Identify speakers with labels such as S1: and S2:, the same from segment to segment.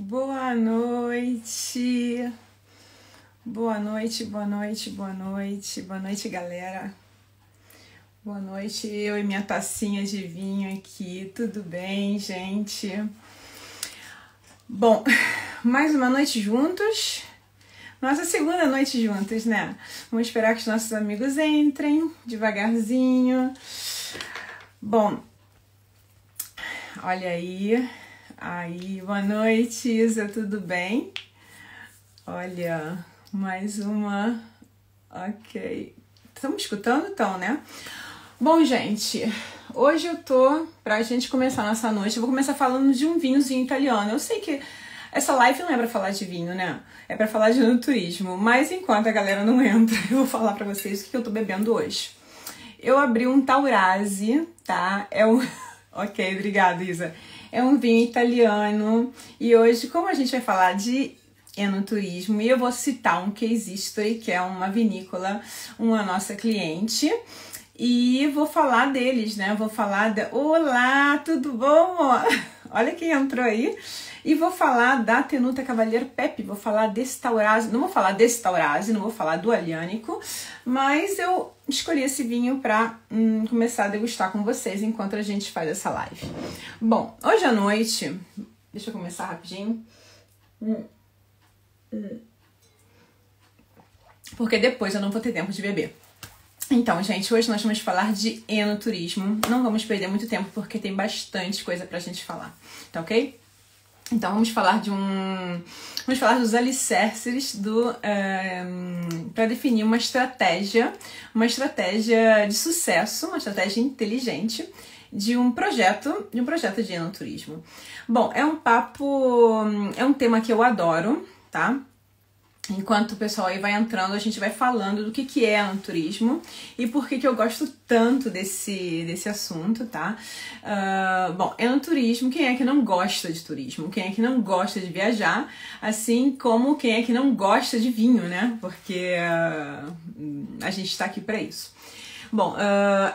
S1: Boa noite. Boa noite, boa noite, boa noite. Boa noite, galera. Boa noite, eu e minha tacinha de vinho aqui. Tudo bem, gente? Bom, mais uma noite juntos. Nossa segunda noite juntos, né? Vamos esperar que os nossos amigos entrem devagarzinho. Bom, olha aí. Aí, boa noite, Isa, tudo bem? Olha, mais uma. Ok. Estamos escutando então, né? Bom, gente, hoje eu tô, pra gente começar nossa noite, eu vou começar falando de um vinhozinho italiano. Eu sei que essa live não é pra falar de vinho, né? É pra falar de enoturismo, mas enquanto a galera não entra, eu vou falar pra vocês o que eu tô bebendo hoje. Eu abri um Taurasi, tá? É um... Ok, obrigada, Isa. É um vinho italiano e hoje, como a gente vai falar de enoturismo, e eu vou citar um Case History, que é uma vinícola, uma nossa cliente, e vou falar deles, né? Vou falar da... Olá, tudo bom? Olha quem entrou aí. E vou falar da Tenuta Cavalier Pepe, vou falar desse Taurasi, não vou falar desse Taurasi, não vou falar do Aglianico, mas eu escolhi esse vinho para começar a degustar com vocês enquanto a gente faz essa live. Bom, hoje à noite, deixa eu começar rapidinho, porque depois eu não vou ter tempo de beber. Então, gente, hoje nós vamos falar de enoturismo, não vamos perder muito tempo porque tem bastante coisa pra gente falar, tá ok? Então vamos falar dos alicerces para definir uma estratégia de sucesso, uma estratégia inteligente de um projeto de enoturismo. Bom, é um tema que eu adoro, tá? Enquanto o pessoal aí vai entrando, a gente vai falando do que é enoturismo e por que eu gosto tanto desse assunto, tá? Bom, enoturismo, quem é que não gosta de turismo? Quem é que não gosta de viajar? Assim como quem é que não gosta de vinho, né? Porque a gente tá aqui para isso. Bom,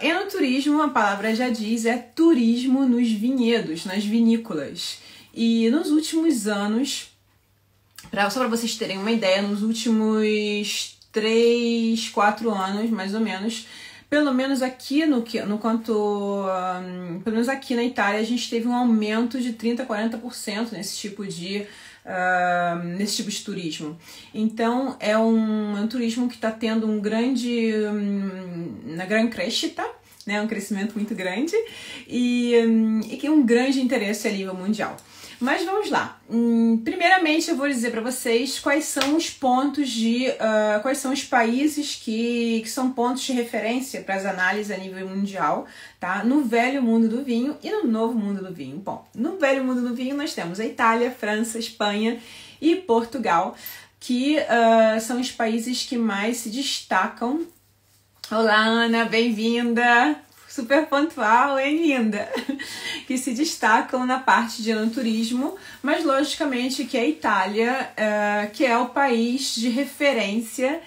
S1: enoturismo, a palavra já diz, é turismo nos vinhedos, nas vinícolas. E nos últimos anos... Só para vocês terem uma ideia, nos últimos 3, 4 anos, mais ou menos, pelo menos aqui pelo menos aqui na Itália, a gente teve um aumento de 30% a 40% nesse tipo de turismo. Então, é um turismo que está tendo uma grande crescita, né, um crescimento muito grande e que um grande interesse a nível mundial. Mas vamos lá. Primeiramente eu vou dizer para vocês quais são os pontos quais são os países que são pontos de referência para as análises a nível mundial, tá? No velho mundo do vinho e no novo mundo do vinho. Bom, no velho mundo do vinho nós temos a Itália, França, Espanha e Portugal, que são os países que mais se destacam. Olá, Ana, bem-vinda! Super pontual, hein, linda? Que se destacam na parte de enoturismo, mas logicamente que a Itália, que é o país de referência,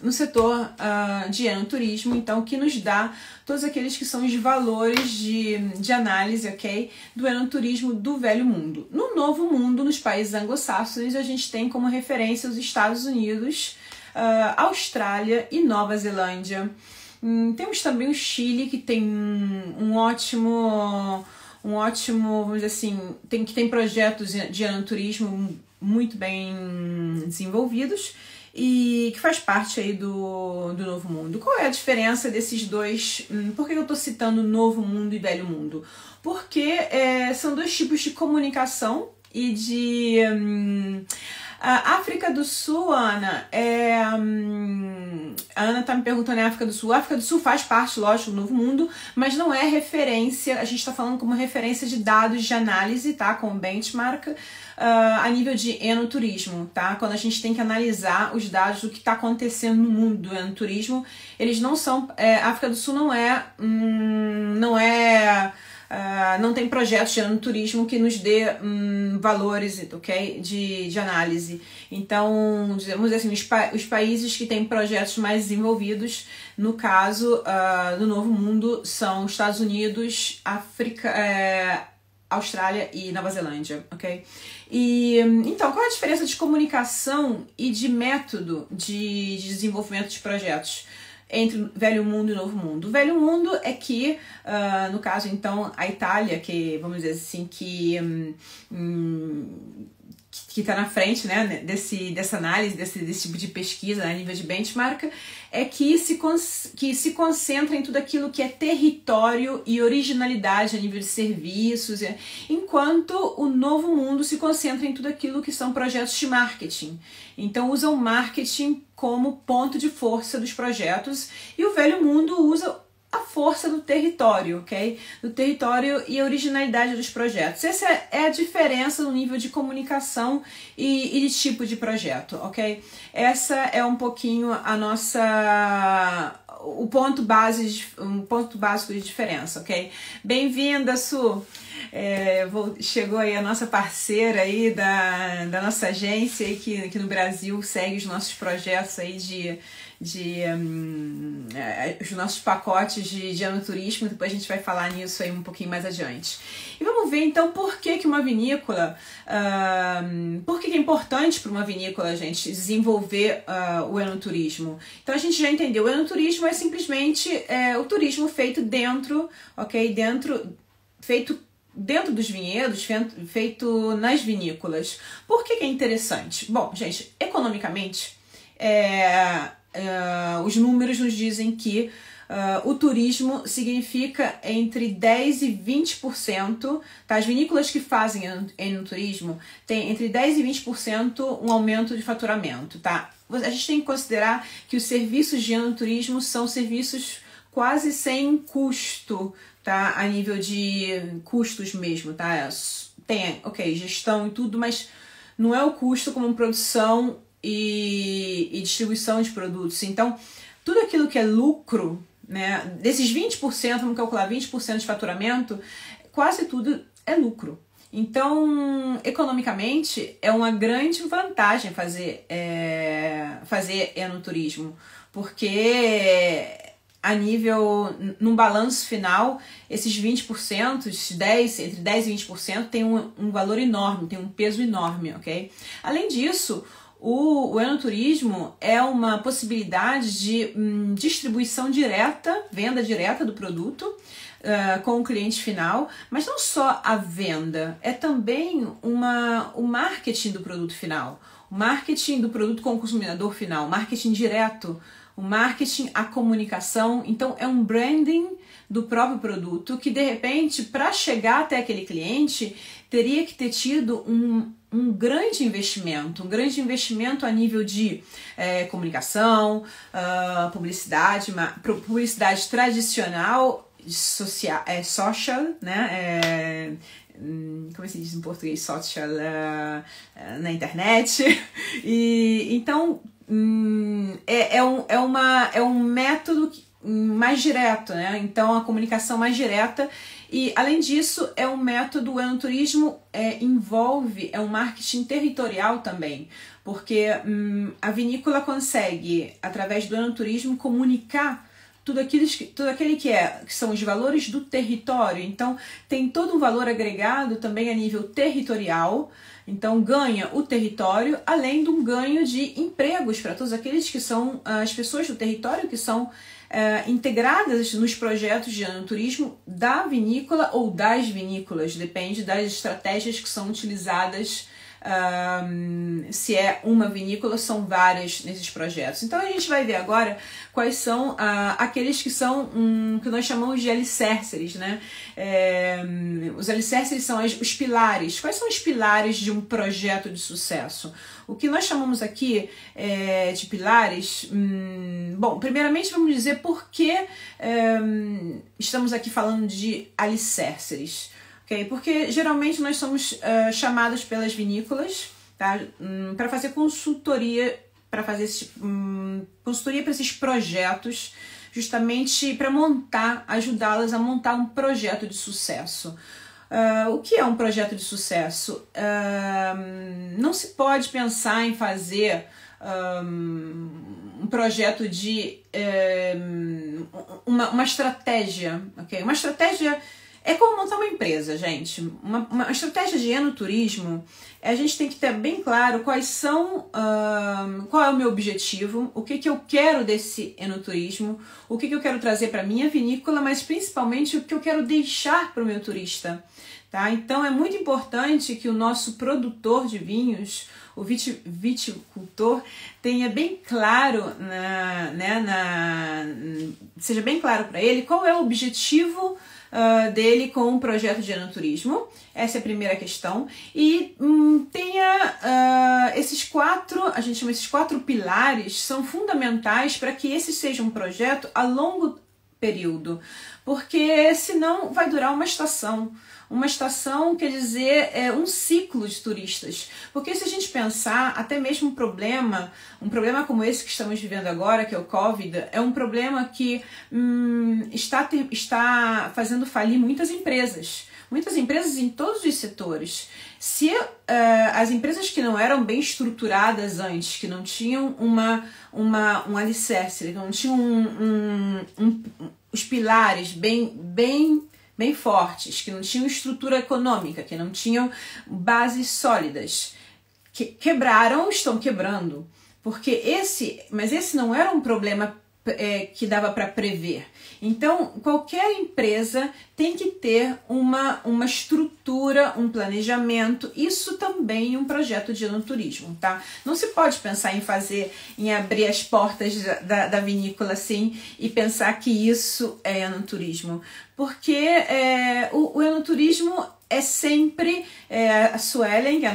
S1: no setor de enoturismo, então que nos dá todos aqueles que são os valores de análise, ok? Do enoturismo do velho mundo. No novo mundo, nos países anglo-saxões, a gente tem como referência os Estados Unidos, Austrália e Nova Zelândia. Temos também o Chile, que tem um ótimo, vamos dizer assim, que tem projetos de enoturismo muito bem desenvolvidos e que faz parte aí do Novo Mundo. Qual é a diferença desses dois? Por que eu estou citando Novo Mundo e Velho Mundo? Porque são dois tipos de comunicação e de... A África do Sul, Ana, a Ana tá me perguntando a África do Sul. A África do Sul faz parte, lógico, do Novo Mundo, mas não é referência, a gente está falando como referência de dados de análise, tá? Como benchmark, a nível de enoturismo, tá? Quando a gente tem que analisar os dados do que está acontecendo no mundo do enoturismo, eles não são... a África do Sul não tem projetos de enoturismo que nos dê valores, ok? De análise. Então, vamos dizer assim, os países que têm projetos mais desenvolvidos, no caso do Novo Mundo, são Estados Unidos, Austrália e Nova Zelândia, ok? E então, qual é a diferença de comunicação e de método de desenvolvimento de projetos entre o Velho Mundo e o Novo Mundo? O Velho Mundo é que, no caso, então, a Itália, que, vamos dizer assim, que está na frente, né, dessa análise, desse tipo de pesquisa, né, a nível de benchmark, é que se concentra em tudo aquilo que é território e originalidade a nível de serviços, enquanto o Novo Mundo se concentra em tudo aquilo que são projetos de marketing. Então usam marketing como ponto de força dos projetos, e o Velho Mundo usa a força do território, ok? Do território e a originalidade dos projetos. Essa é a diferença no nível de comunicação e de tipo de projeto, ok? Essa é um pouquinho a nossa... um ponto básico de diferença, ok? Bem-vinda, Su! Chegou aí a nossa parceira aí da nossa agência aí, que no Brasil segue os nossos projetos aí os nossos pacotes de enoturismo. Depois a gente vai falar nisso aí um pouquinho mais adiante. E vamos ver então por que uma vinícola, por que é importante para uma vinícola, gente, desenvolver o enoturismo. Então a gente já entendeu, o enoturismo é simplesmente o turismo feito dentro, ok? Feito dentro dos vinhedos, feito nas vinícolas. Por que é interessante? Bom, gente, economicamente, os números nos dizem que o turismo significa entre 10% e 20%, tá? As vinícolas que fazem enoturismo têm entre 10% e 20% um aumento de faturamento, tá? A gente tem que considerar que os serviços de enoturismo são serviços quase sem custo, tá? A nível de custos mesmo, tá? Tem, ok, gestão e tudo, mas não é o custo como produção e distribuição de produtos. Então, tudo aquilo que é lucro, né? Desses 20%, vamos calcular 20% de faturamento, quase tudo é lucro. Então, economicamente, é uma grande vantagem fazer enoturismo, porque a nível, num balanço final, esses 20%, entre 10% e 20%, tem um valor enorme, tem um peso enorme, ok? Além disso, o enoturismo é uma possibilidade de distribuição direta, venda direta do produto com o cliente final, mas não só a venda, é também o marketing do produto final, o marketing do produto com o consumidor final, marketing direto, o marketing, a comunicação. Então é um branding do próprio produto que, de repente, para chegar até aquele cliente, teria que ter tido um grande investimento a nível de comunicação, publicidade tradicional, social, né? Como se diz em português? Social, na internet. E então é um método mais direto, né? Então a comunicação mais direta. E além disso, é um método, o enoturismo envolve, é um marketing territorial também, porque a vinícola consegue, através do enoturismo, comunicar tudo aquele que são os valores do território. Então tem todo um valor agregado também a nível territorial. Então ganha o território, além de um ganho de empregos para todos aqueles que são as pessoas do território que são integradas nos projetos de enoturismo da vinícola ou das vinícolas, depende das estratégias que são utilizadas. Se é uma vinícola, são várias nesses projetos. Então a gente vai ver agora quais são aqueles que são que nós chamamos de alicerces, né? Os alicerces são os pilares. Quais são os pilares de um projeto de sucesso? O que nós chamamos aqui de pilares, bom, primeiramente vamos dizer por que estamos aqui falando de alicerces. Okay? Porque geralmente nós somos chamados pelas vinícolas, tá? Para fazer consultoria, consultoria para esses projetos, justamente para ajudá-las a montar um projeto de sucesso. O que é um projeto de sucesso? Não se pode pensar em fazer um projeto de uma estratégia, ok? Uma estratégia É como montar uma empresa, gente. Uma estratégia de enoturismo, a gente tem que ter bem claro qual é o meu objetivo, o que eu quero desse enoturismo, o que eu quero trazer para minha vinícola, mas principalmente o que eu quero deixar para o meu turista. Tá? Então é muito importante que o nosso produtor de vinhos, o viticultor, tenha bem claro, seja bem claro para ele qual é o objetivo dele com o projeto de enoturismo. Essa é a primeira questão. E tenha esses quatro, a gente chama esses 4 pilares, são fundamentais para que esse seja um projeto a longo período, porque senão vai durar uma estação. Uma estação quer dizer um ciclo de turistas. Porque se a gente pensar, até mesmo um problema como esse que estamos vivendo agora, que é o Covid, é um problema que está fazendo falir muitas empresas. Muitas empresas em todos os setores. Se as empresas que não eram bem estruturadas antes, que não tinham um alicerce, que não tinham os pilares bem fortes, que não tinham estrutura econômica, que não tinham bases sólidas, que quebraram, estão quebrando. Mas esse não era um problema que dava para prever. Então, qualquer empresa tem que ter uma estrutura, um planejamento, isso também é um projeto de enoturismo, tá? Não se pode pensar em abrir as portas da vinícola assim e pensar que isso é enoturismo, porque o enoturismo é sempre a Suelen, que é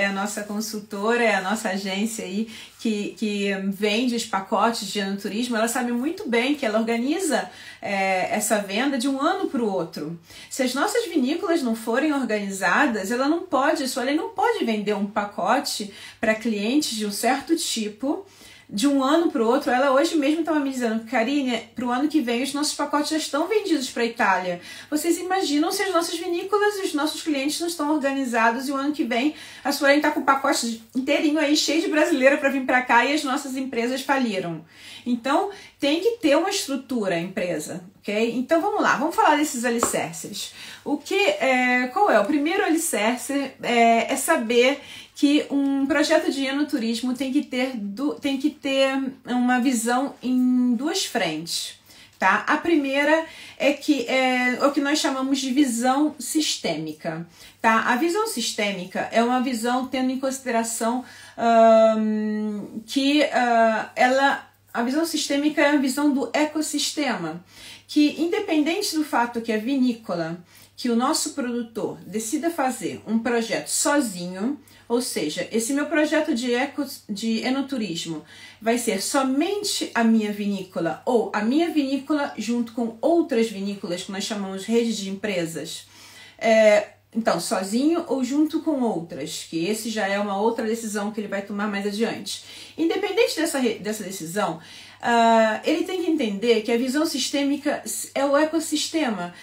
S1: a nossa consultora, é a nossa agência aí que vende os pacotes de enoturismo. Ela sabe muito bem que ela organiza essa venda de um ano para o outro. Se as nossas vinícolas não forem organizadas, a Suelen não pode vender um pacote para clientes de um certo tipo de um ano para o outro. Ela hoje mesmo estava me dizendo: Karine, para o ano que vem os nossos pacotes já estão vendidos para a Itália. Vocês imaginam se as nossas vinícolas e os nossos clientes não estão organizados e o ano que vem a Suelen está com o pacote inteirinho aí, cheio de brasileira para vir para cá, e as nossas empresas faliram. Então tem que ter uma estrutura a empresa, ok? Então vamos lá, vamos falar desses alicerces. Qual é? O primeiro alicerce é saber que um projeto de enoturismo tem que ter uma visão em 2 frentes, tá? A primeira é o que nós chamamos de visão sistêmica, tá? A visão sistêmica é uma visão tendo em consideração a visão sistêmica é a visão do ecossistema, que independente do fato que a vinícola, que o nosso produtor decida fazer um projeto sozinho, ou seja, esse meu projeto de enoturismo vai ser somente a minha vinícola, ou a minha vinícola junto com outras vinícolas, que nós chamamos de rede de empresas. Então, sozinho ou junto com outras, que esse já é uma outra decisão que ele vai tomar mais adiante. Independente dessa decisão, ele tem que entender que a visão sistêmica é o ecossistema.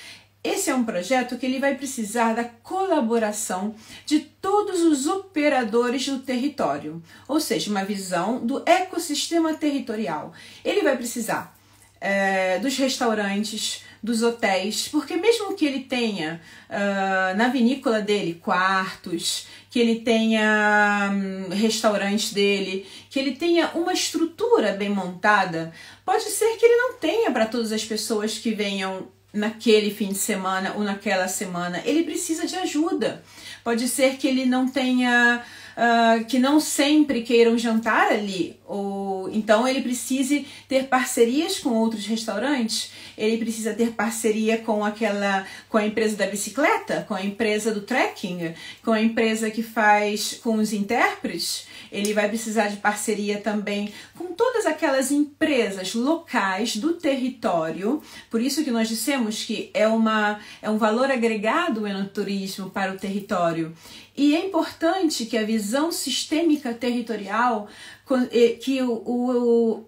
S1: Esse é um projeto que ele vai precisar da colaboração de todos os operadores do território, ou seja, uma visão do ecossistema territorial. Ele vai precisar dos restaurantes, dos hotéis, porque mesmo que ele tenha na vinícola dele quartos, que ele tenha restaurantes dele, que ele tenha uma estrutura bem montada, pode ser que ele não tenha para todas as pessoas que venham naquele fim de semana ou naquela semana. Ele precisa de ajuda. Pode ser que ele não tenha, que não sempre queiram jantar ali, ou então ele precise ter parcerias com outros restaurantes. Ele precisa ter parceria com a empresa da bicicleta, com a empresa do trekking, com a empresa que faz com os intérpretes. Ele vai precisar de parceria também com todas aquelas empresas locais do território. Por isso que nós dissemos que é um valor agregado o enoturismo para o território. E é importante que a visão sistêmica territorial, que o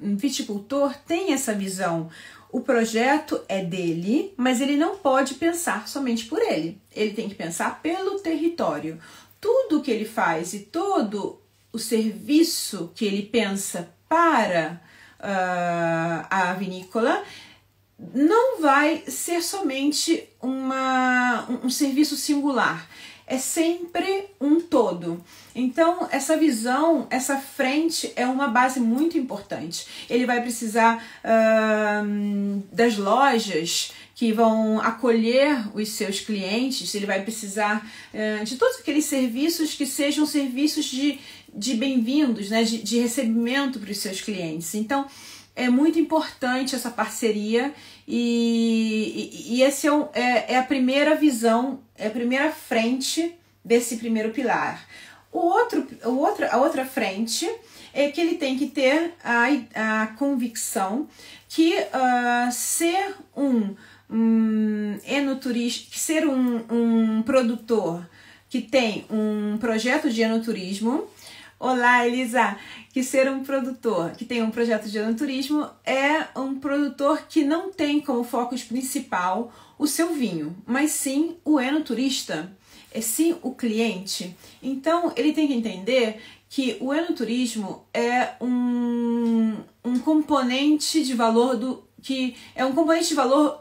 S1: viticultor tenha essa visão. O projeto é dele, mas ele não pode pensar somente por ele. Ele tem que pensar pelo território. Tudo que ele faz e todo o serviço que ele pensa para a vinícola não vai ser somente um serviço singular, é sempre um todo. Então, essa visão, essa frente é uma base muito importante. Ele vai precisar das lojas que vão acolher os seus clientes, ele vai precisar de todos aqueles serviços que sejam serviços de bem-vindos, né? de recebimento para os seus clientes. Então, é muito importante essa parceria e esse é a primeira visão, é a primeira frente desse primeiro pilar. A outra frente é que ele tem que ter a convicção que ser um enoturista, que ser um produtor que tem um projeto de enoturismo. Olá, Elisa! Que ser um produtor que tem um projeto de enoturismo é um produtor que não tem como foco principal o seu vinho, mas sim o enoturista, é sim o cliente. Então, ele tem que entender que o enoturismo é um componente de valor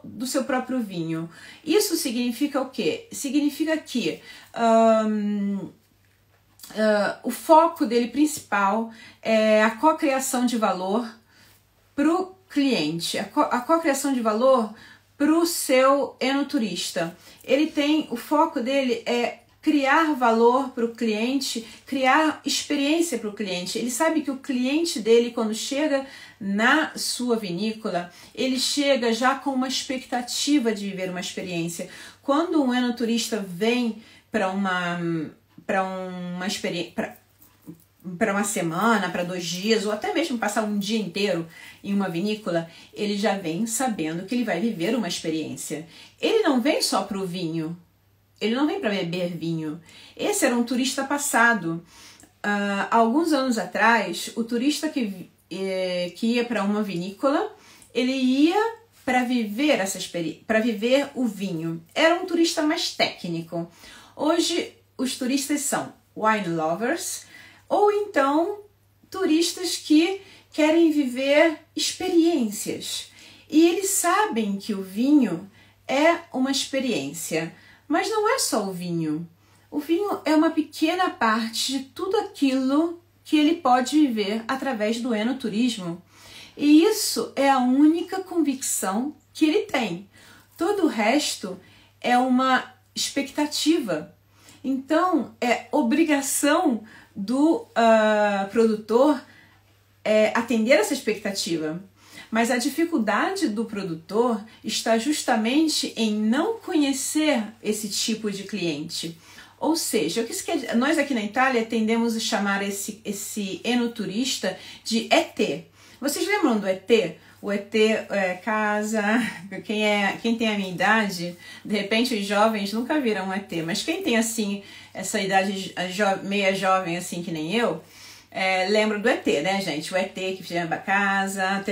S1: do seu próprio vinho. Isso significa o quê? Significa que o foco dele principal é a cocriação de valor para o cliente, a cocriação de valor para o seu enoturista. O foco dele é criar valor para o cliente, criar experiência para o cliente. Ele sabe que o cliente dele, quando chega na sua vinícola, ele chega já com uma expectativa de viver uma experiência. Quando um enoturista vem para uma semana, para 2 dias, ou até mesmo passar um dia inteiro em uma vinícola, ele já vem sabendo que ele vai viver uma experiência. Ele não vem só para o vinho, ele não vem para beber vinho. Esse era um turista passado. Há alguns anos atrás, o turista que ia para uma vinícola, ele ia para viver essa experiência, para viver o vinho. Era um turista mais técnico. Hoje, os turistas são wine lovers ou então turistas que querem viver experiências. E eles sabem que o vinho é uma experiência, mas não é só o vinho. O vinho é uma pequena parte de tudo aquilo que ele pode viver através do enoturismo. E isso é a única convicção que ele tem. Todo o resto é uma expectativa. Então, é obrigação do produtor atender essa expectativa. Mas a dificuldade do produtor está justamente em não conhecer esse tipo de cliente. Ou seja, o que isso quer dizer? Nós aqui na Itália tendemos a chamar esse enoturista de ET. Vocês lembram do ET? O ET casa, quem tem a minha idade, de repente os jovens nunca viram um ET, mas quem tem assim, essa idade meia jovem assim que nem eu, lembra do ET, né, gente? O ET que vinha pra casa,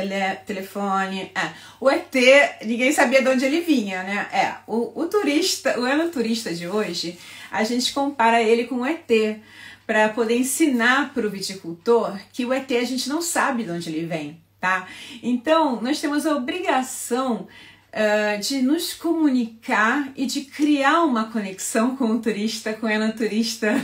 S1: telefone. O ET, ninguém sabia de onde ele vinha, né? O enoturista de hoje, a gente compara ele com o ET, para poder ensinar para o viticultor que o ET a gente não sabe de onde ele vem, tá? Então, nós temos a obrigação de nos comunicar e de criar uma conexão com o turista, com o enoturista,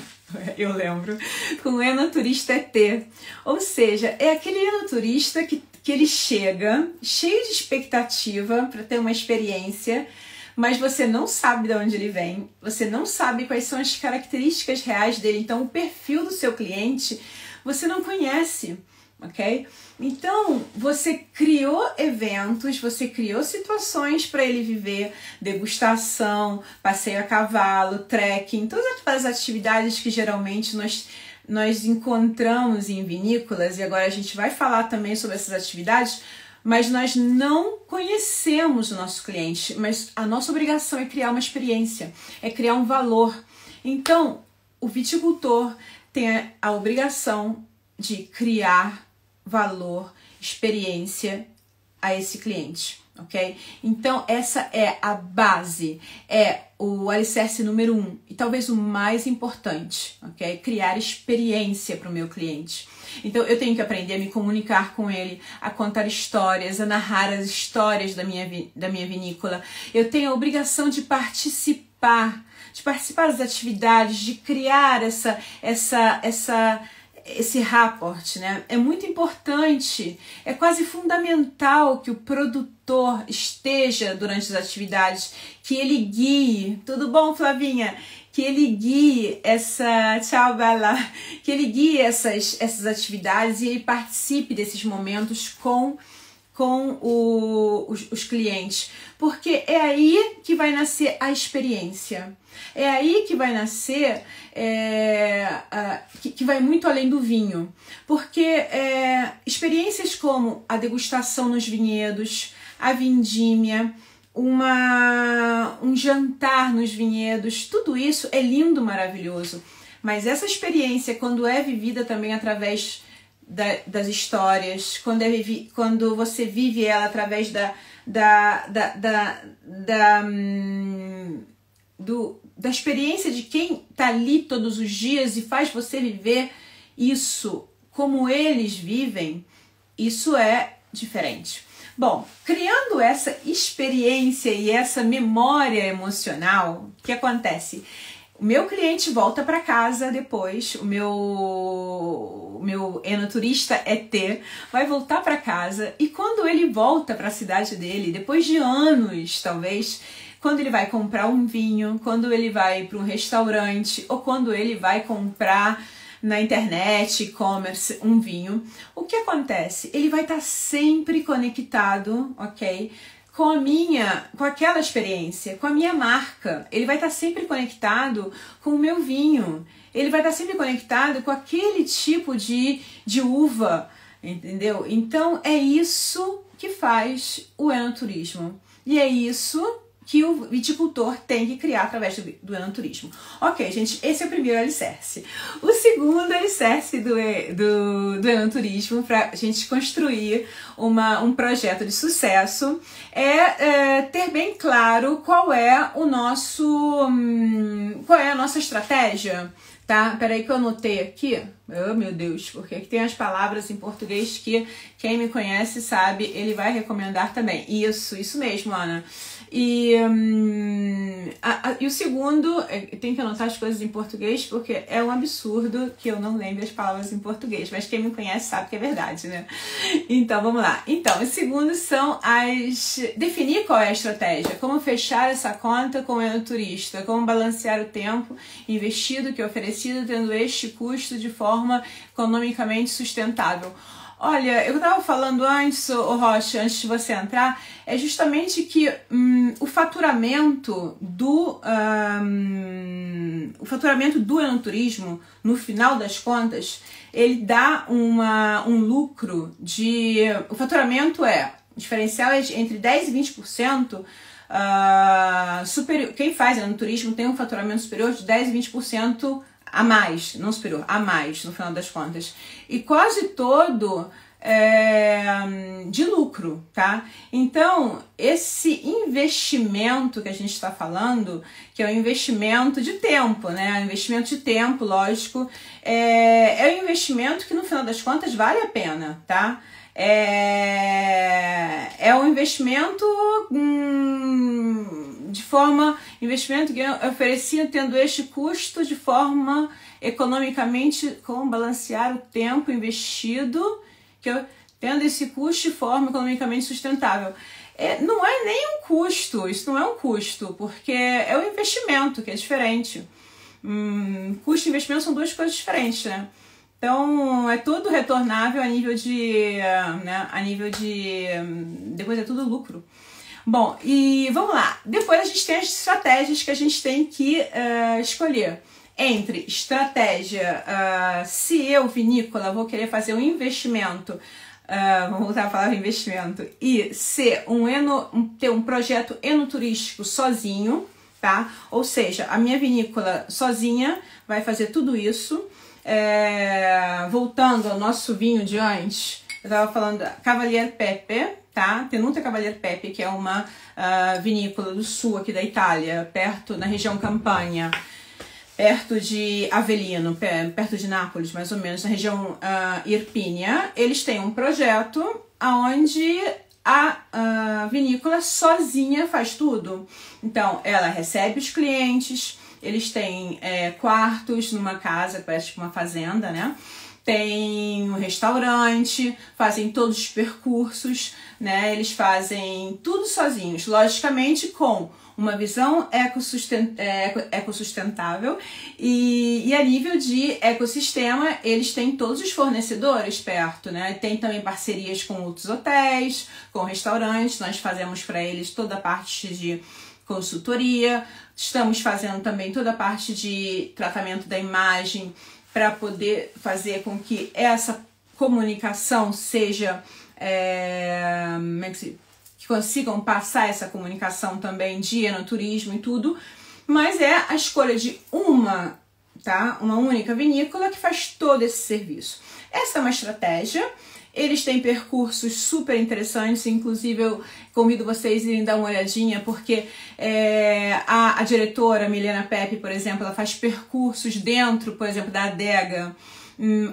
S1: eu lembro, com o enoturista ET. Ou seja, é aquele enoturista que ele chega cheio de expectativa para ter uma experiência, mas você não sabe de onde ele vem, você não sabe quais são as características reais dele, então o perfil do seu cliente você não conhece, ok? Então, você criou eventos, você criou situações para ele viver, degustação, passeio a cavalo, trekking, todas aquelas atividades que geralmente nós encontramos em vinícolas, e agora a gente vai falar também sobre essas atividades, mas nós não conhecemos o nosso cliente, mas a nossa obrigação é criar uma experiência, é criar um valor. Então, o viticultor tem a obrigação de criar valor, experiência a esse cliente, ok? Então essa é a base, é o alicerce número 1 e talvez o mais importante, ok? Criar experiência para o meu cliente. Então eu tenho que aprender a me comunicar com ele, a contar histórias, a narrar as histórias da minha vinícola. Eu tenho a obrigação de participar das atividades, de criar esse rapport, né? É muito importante, é quase fundamental que o produtor esteja durante as atividades, que ele guie. Tudo bom, Flavinha? Que ele guie tchau, Bela, que ele guie essas atividades e ele participe desses momentos com os clientes, porque é aí que vai nascer a experiência, é aí que vai nascer, que vai muito além do vinho, porque experiências como a degustação nos vinhedos, a vindímia, um jantar nos vinhedos, tudo isso é lindo, maravilhoso, mas essa experiência, quando é vivida também através das histórias, quando você vive ela através da experiência de quem está ali todos os dias e faz você viver isso como eles vivem, isso é diferente. Bom, criando essa experiência e essa memória emocional, o que acontece? O meu cliente volta para casa depois, o meu enoturista ET vai voltar para casa e quando ele volta para a cidade dele, depois de anos talvez, quando ele vai comprar um vinho, quando ele vai para um restaurante ou quando ele vai comprar na internet, e-commerce, um vinho, o que acontece? Ele vai estar sempre conectado, ok? Com aquela experiência, com a minha marca. Ele vai estar sempre conectado com o meu vinho. Ele vai estar sempre conectado com aquele tipo de uva, entendeu? Então é isso que faz o enoturismo. E é isso que o viticultor tem que criar através do enoturismo. Ok, gente, esse é o primeiro alicerce. O segundo alicerce do enoturismo, para a gente construir um projeto de sucesso, é ter bem claro qual é a nossa estratégia. Tá? Peraí que eu anotei aqui. Oh, meu Deus, porque aqui tem as palavras em português que quem me conhece sabe, ele vai recomendar também. Isso mesmo, Ana. E o segundo, tem que anotar as coisas em português porque é um absurdo que eu não lembre as palavras em português, mas quem me conhece sabe que é verdade, né? Então, vamos lá. Então, o segundo são definir qual é a estratégia, como fechar essa conta com o enoturista, como balancear o tempo investido que é oferecido, tendo este custo de forma economicamente sustentável. Olha, eu estava falando antes, Rocha, antes de você entrar, é justamente que o faturamento do enoturismo, no final das contas, ele dá um lucro o faturamento o diferencial é entre 10% e 20%, superior. Quem faz enoturismo tem um faturamento superior de 10% e 20% a mais, não superior, a mais no final das contas. E quase todo de lucro, tá? Então, esse investimento que a gente está falando, que é um investimento de tempo, né? Um investimento de tempo, lógico, é um investimento que no final das contas vale a pena, tá? É um investimento investimento que eu oferecia tendo este custo de forma economicamente, como balancear o tempo investido, tendo esse custo de forma economicamente sustentável. Não é nem um custo, isso não é um custo, porque é um investimento que é diferente. Custo e investimento são duas coisas diferentes, né? Então, é tudo retornável a nível de, depois é tudo lucro. Bom, e vamos lá. Depois a gente tem as estratégias que a gente tem que escolher. Entre estratégia, se eu, vinícola, vou querer fazer um investimento, vamos voltar a falar investimento, e ter um projeto enoturístico sozinho, tá? Ou seja, a minha vinícola sozinha vai fazer tudo isso. Voltando ao nosso vinho de antes, eu estava falando da Cavalier Pepe, tá? Tenuta Cavalier Pepe, que é uma vinícola do sul aqui da Itália, perto, na região Campania, perto de Avellino, perto de Nápoles, mais ou menos, na região Irpínia. Eles têm um projeto onde a vinícola sozinha faz tudo. Então, ela recebe os clientes, eles têm quartos numa casa, parece tipo uma fazenda, né? Tem um restaurante, fazem todos os percursos, né? Eles fazem tudo sozinhos, logicamente com uma visão ecossustentável e a nível de ecossistema eles têm todos os fornecedores perto, né? Tem também parcerias com outros hotéis, com restaurantes, nós fazemos para eles toda a parte de consultoria, estamos fazendo também toda a parte de tratamento da imagem para poder fazer com que essa comunicação seja, que consigam passar essa comunicação também de enoturismo e tudo, mas é a escolha de uma única vinícola que faz todo esse serviço. Essa é uma estratégia. Eles têm percursos super interessantes, inclusive eu convido vocês a irem dar uma olhadinha, porque a diretora Milena Pepe, por exemplo, ela faz percursos dentro, por exemplo, da adega,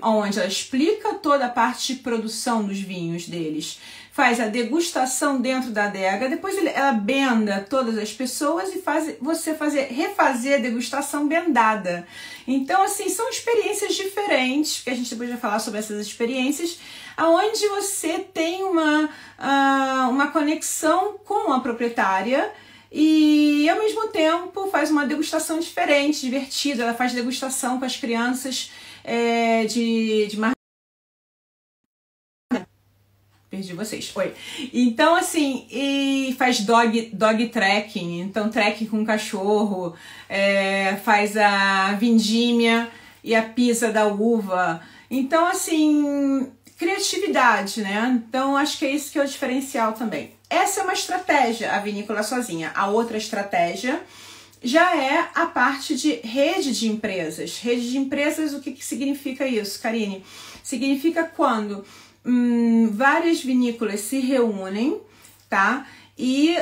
S1: onde ela explica toda a parte de produção dos vinhos deles, faz a degustação dentro da adega, depois ela benda todas as pessoas e faz você refazer a degustação bendada. Então, assim, são experiências diferentes, que a gente depois vai falar sobre essas experiências, onde você tem uma conexão com a proprietária e, ao mesmo tempo, faz uma degustação diferente, divertida. Ela faz degustação com as crianças de perdi vocês. Oi. Então, assim, e faz dog trekking, então trekking com cachorro, faz a vindímia e a pisa da uva. Então, assim, criatividade, né? Então, acho que é isso que é o diferencial também. Essa é uma estratégia, a vinícola sozinha. A outra estratégia já é a parte de rede de empresas. Rede de empresas, o que significa isso, Karine? Significa quando várias vinícolas se reúnem, tá? E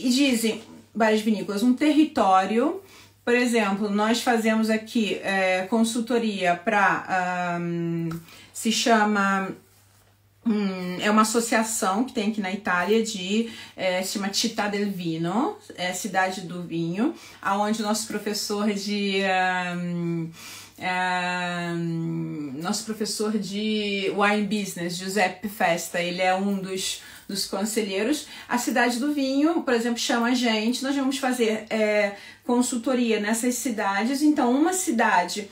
S1: dizem, várias vinícolas, um território. Por exemplo, nós fazemos aqui consultoria para, se chama, é uma associação que tem aqui na Itália se chama Città del Vino, Cidade do Vinho, onde o nosso professor de Wine Business, Giuseppe Festa, ele é um dos conselheiros. A Cidade do Vinho, por exemplo, chama a gente, nós vamos fazer consultoria nessas cidades. Então, uma cidade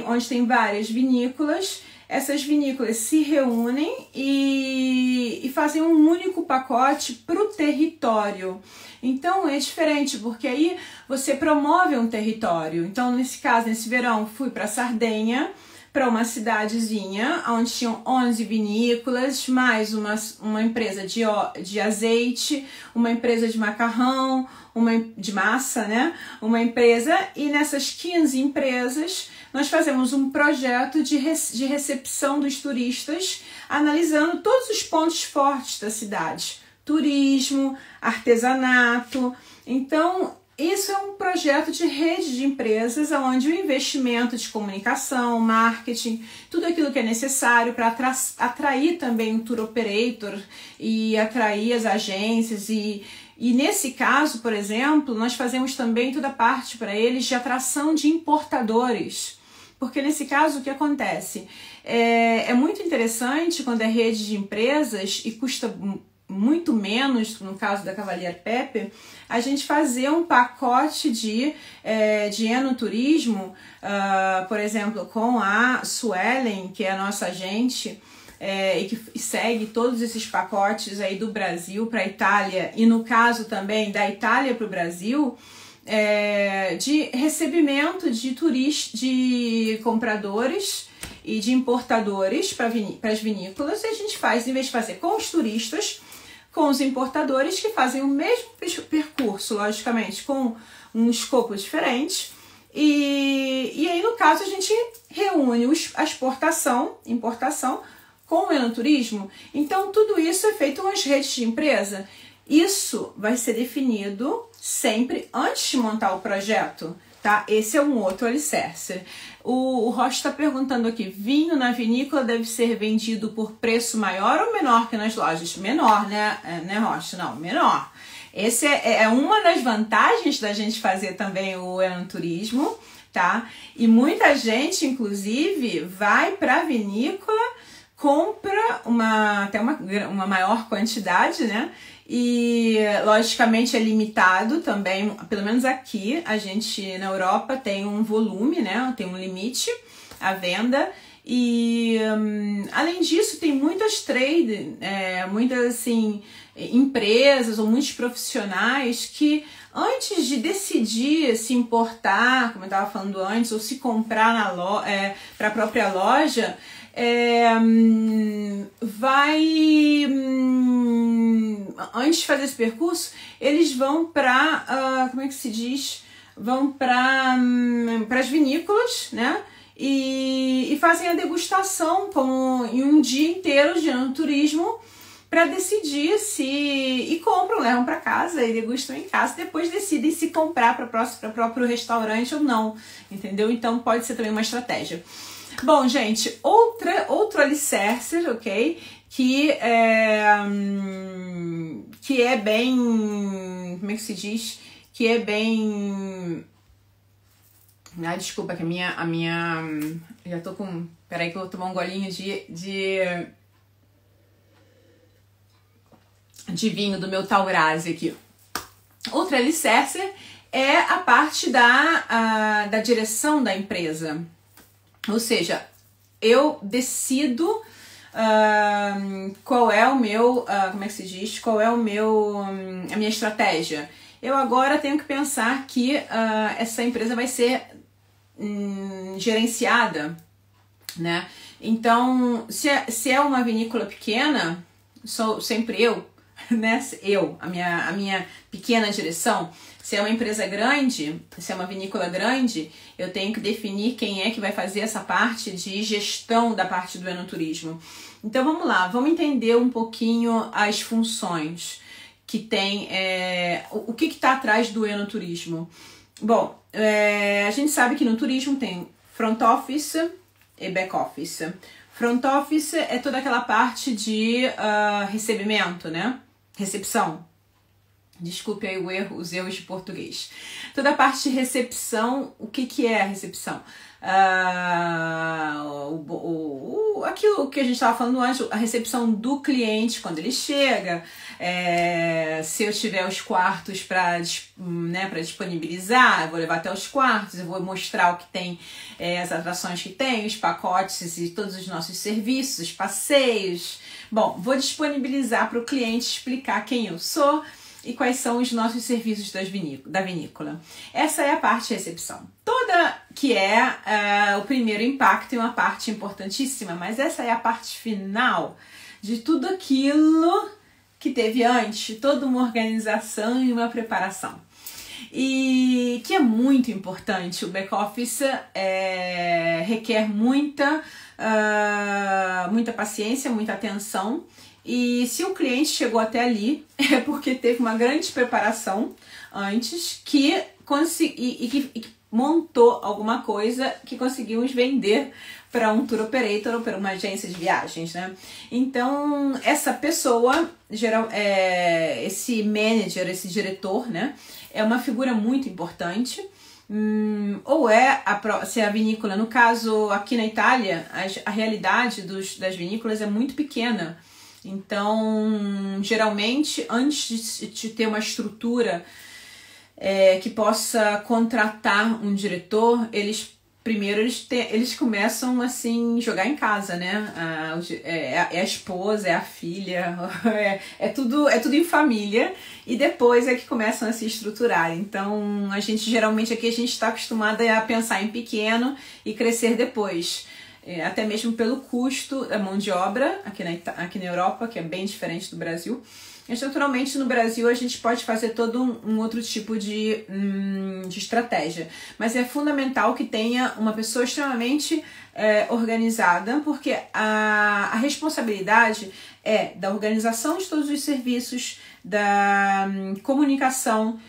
S1: onde tem várias vinícolas, essas vinícolas se reúnem e fazem um único pacote para o território. Então é diferente, porque aí você promove um território. Então, nesse caso, nesse verão, fui para Sardenha, para uma cidadezinha, onde tinham 11 vinícolas, mais uma empresa de azeite, uma empresa de macarrão, de massa, né? Uma empresa, e nessas 15 empresas nós fazemos um projeto de recepção dos turistas, analisando todos os pontos fortes da cidade. Turismo, artesanato. Então, isso é um projeto de rede de empresas, onde o investimento de comunicação, marketing, tudo aquilo que é necessário para atrair também o tour operator e atrair as agências. E nesse caso, por exemplo, nós fazemos também toda a parte para eles de atração de importadores. Porque nesse caso, o que acontece? É muito interessante quando é rede de empresas e custa muito menos, no caso da Cavalier Pepe, a gente fazer um pacote de enoturismo, por exemplo, com a Suelen, que é a nossa agente, e que segue todos esses pacotes aí do Brasil para a Itália, e no caso também da Itália para o Brasil, de recebimento de compradores e de importadores para as vinícolas. E a gente faz, em vez de fazer com os turistas, com os importadores, que fazem o mesmo percurso, logicamente, com um escopo diferente. E aí, no caso, a gente reúne a importação com o enoturismo, então tudo isso é feito nas redes de empresa. Isso vai ser definido sempre antes de montar o projeto, tá? Esse é um outro alicerce. O Rocha está perguntando aqui, vinho na vinícola deve ser vendido por preço maior ou menor que nas lojas? Menor, né, Rocha? Não, menor. Esse é uma das vantagens da gente fazer também o enoturismo, tá? E muita gente, inclusive, vai para a vinícola, compra até uma maior quantidade, né? E logicamente é limitado também, pelo menos aqui, a gente na Europa tem um volume, né? Tem um limite à venda. E além disso, tem muitas muitas assim, empresas ou muitos profissionais que antes de decidir se importar, como eu estava falando antes, ou se comprar para a própria loja, antes de fazer esse percurso, eles vão para, como é que se diz? Vão para as vinícolas, né? E fazem a degustação em um dia inteiro de enoturismo para decidir e compram, levam para casa e degustam em casa, depois decidem se comprar para o próprio restaurante ou não, entendeu? Então pode ser também uma estratégia. Bom, gente, outro alicerce, ok? Que é bem, como é que se diz? Que é bem... Ah, desculpa, que a minha... Já tô com... Peraí que eu vou tomar um golinho de vinho do meu Taurasi aqui. Outro alicerce é a parte da direção da empresa. Ou seja, eu decido qual é o meu... como é que se diz? Qual é a minha estratégia. Eu agora tenho que pensar que essa empresa vai ser gerenciada, né? Então, se é uma vinícola pequena, sou sempre eu, né? A minha pequena direção. Se é uma empresa grande, se é uma vinícola grande, eu tenho que definir quem é que vai fazer essa parte de gestão da parte do enoturismo. Então vamos lá, vamos entender um pouquinho as funções que tem, o que está atrás do enoturismo. Bom, a gente sabe que no turismo tem front office e back office. Front office é toda aquela parte de recebimento, né? Recepção. Desculpe aí os erros de português. Toda a parte de recepção, o que é a recepção? Aquilo que a gente estava falando antes, a recepção do cliente quando ele chega, se eu tiver os quartos para disponibilizar, eu vou levar até os quartos, eu vou mostrar o que tem, as atrações que tem, os pacotes e todos os nossos serviços, os passeios. Bom, vou disponibilizar para o cliente explicar quem eu sou e quais são os nossos serviços da vinícola. Essa é a parte de recepção. Toda que é o primeiro impacto e uma parte importantíssima, mas essa é a parte final de tudo aquilo que teve antes, toda uma organização e uma preparação. E que é muito importante, o back-office requer muita paciência, muita atenção. E se o cliente chegou até ali, é porque teve uma grande preparação antes que montou alguma coisa que conseguimos vender para um tour operator ou para uma agência de viagens, né? Então, essa pessoa, esse manager, esse diretor, né? É uma figura muito importante. Se a vinícola, no caso aqui na Itália, a realidade das vinícolas é muito pequena. Então, geralmente, antes de ter uma estrutura que possa contratar um diretor, eles começam assim jogar em casa, né? É a esposa, é a filha, é tudo em família, e depois é que começam a se estruturar. Então, geralmente aqui a gente está acostumada a pensar em pequeno e crescer depois. Até mesmo pelo custo da mão de obra aqui na Europa, que é bem diferente do Brasil. Mas naturalmente no Brasil a gente pode fazer todo um outro tipo de estratégia. Mas é fundamental que tenha uma pessoa extremamente organizada, porque a responsabilidade é da organização de todos os serviços, da comunicação,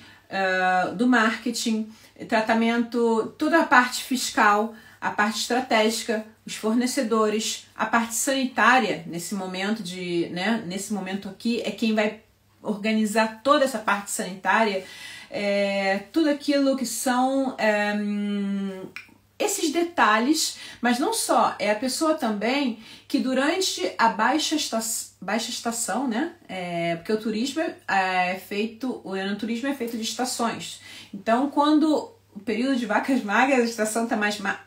S1: do marketing, tratamento, toda a parte fiscal, a parte estratégica, os fornecedores, a parte sanitária nesse momento nesse momento aqui é quem vai organizar toda essa parte sanitária, tudo aquilo que são esses detalhes, mas não só, é a pessoa também que durante a baixa estação, né? Porque o turismo o enoturismo é feito de estações. Então, quando o período de vacas magras, a estação está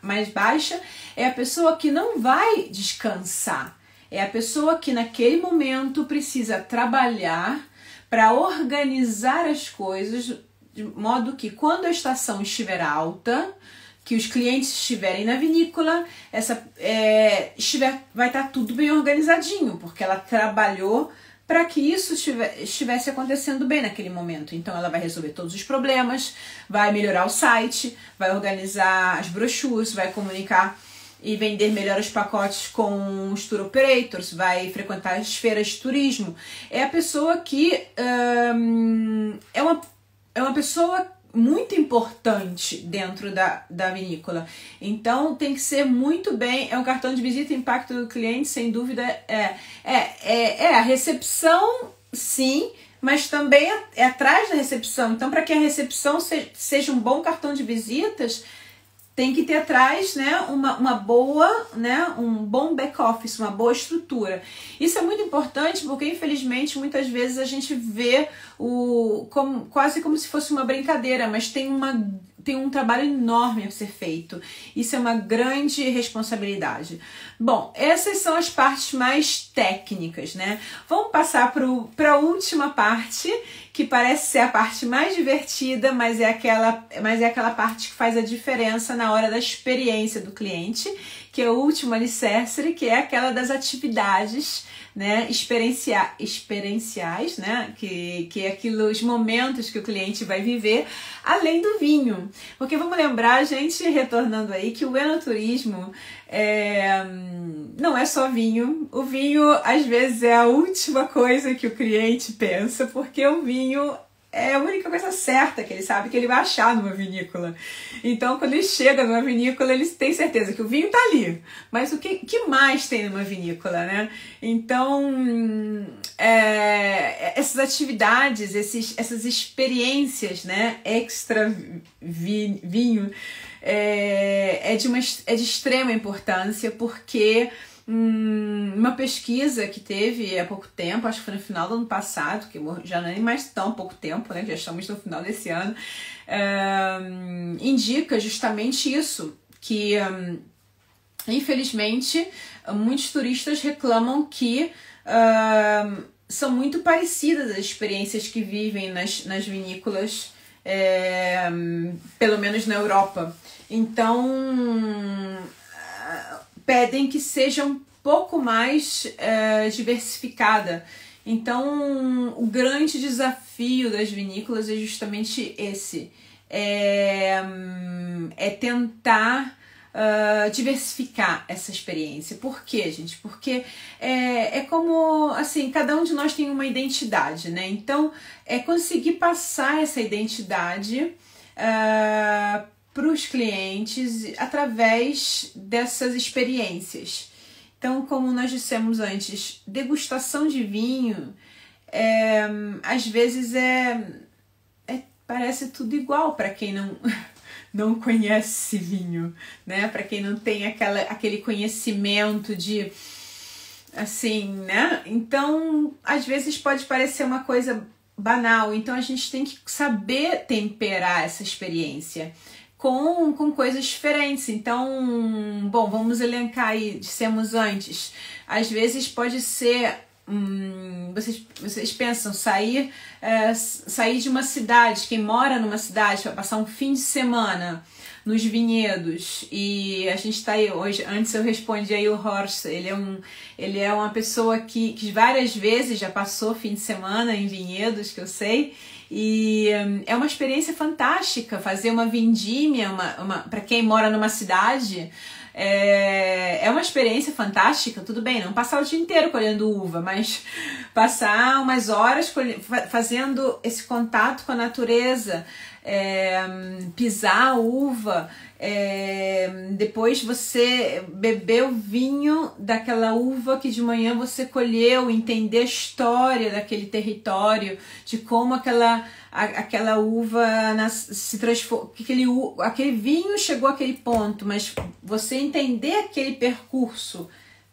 S1: mais baixa, é a pessoa que não vai descansar. É a pessoa que naquele momento precisa trabalhar para organizar as coisas de modo que quando a estação estiver alta, que os clientes estiverem na vinícola, vai estar tudo bem organizadinho, porque ela trabalhou para que isso estivesse acontecendo bem naquele momento. Então ela vai resolver todos os problemas, vai melhorar o site, vai organizar as brochures, vai comunicar e vender melhor os pacotes com os tour operators, vai frequentar as feiras de turismo. É a pessoa que é uma pessoa muito importante dentro da vinícola. Então tem que ser muito bem, é um cartão de visita, impacto do cliente, sem dúvida, a recepção, sim, mas também é atrás da recepção. Então, para que a recepção seja um bom cartão de visitas, tem que ter atrás, né, uma boa, né, um bom back-office, uma boa estrutura. Isso é muito importante porque, infelizmente, muitas vezes a gente vê quase como se fosse uma brincadeira, mas tem um trabalho enorme a ser feito. Isso é uma grande responsabilidade. Bom, essas são as partes mais técnicas, né? Vamos passar para a última parte, que parece ser a parte mais divertida, mas é aquela parte que faz a diferença na hora da experiência do cliente, que é o último alicerce, que é aquela das atividades, né, experienciais, né, que é os momentos que o cliente vai viver, além do vinho. Porque vamos lembrar, gente, retornando aí, que o enoturismo não é só vinho. O vinho, às vezes, é a última coisa que o cliente pensa, porque o vinho é a única coisa certa que ele sabe que ele vai achar numa vinícola. Então, quando ele chega numa vinícola, ele tem certeza que o vinho tá ali. Mas o que mais tem numa vinícola, né? Então, essas atividades, essas experiências, né, extra vinho, é de extrema importância, porque uma pesquisa que teve há pouco tempo, acho que foi no final do ano passado, que já não é nem mais tão pouco tempo, né, já estamos no final desse ano, indica justamente isso, que infelizmente muitos turistas reclamam que são muito parecidas as experiências que vivem nas vinícolas, pelo menos na Europa. Então pedem que seja um pouco mais diversificada. Então, o grande desafio das vinícolas é justamente esse. É tentar diversificar essa experiência. Por quê, gente? Porque é como, assim, cada um de nós tem uma identidade, né? Então, é conseguir passar essa identidade para os clientes através dessas experiências. Então, como nós dissemos antes, degustação de vinho, às vezes parece tudo igual para quem não conhece vinho, né? Para quem não tem aquele conhecimento de, assim, né? Então, às vezes pode parecer uma coisa banal. Então, a gente tem que saber temperar essa experiência com coisas diferentes. Então, bom, vamos elencar aí, dissemos antes, às vezes pode ser, vocês pensam, sair de uma cidade, quem mora numa cidade para passar um fim de semana nos vinhedos, e a gente tá aí hoje, antes eu respondi aí o Horst, ele é uma pessoa que várias vezes já passou fim de semana em vinhedos, que eu sei, e é uma experiência fantástica fazer uma vindímia, para quem mora numa cidade, é uma experiência fantástica. Tudo bem, não passar o dia inteiro colhendo uva, mas passar umas horas fazendo esse contato com a natureza, pisar a uva, depois você beber o vinho daquela uva que de manhã você colheu, entender a história daquele território, de como aquela uva se transformou, aquele vinho chegou àquele ponto, mas você entender aquele percurso,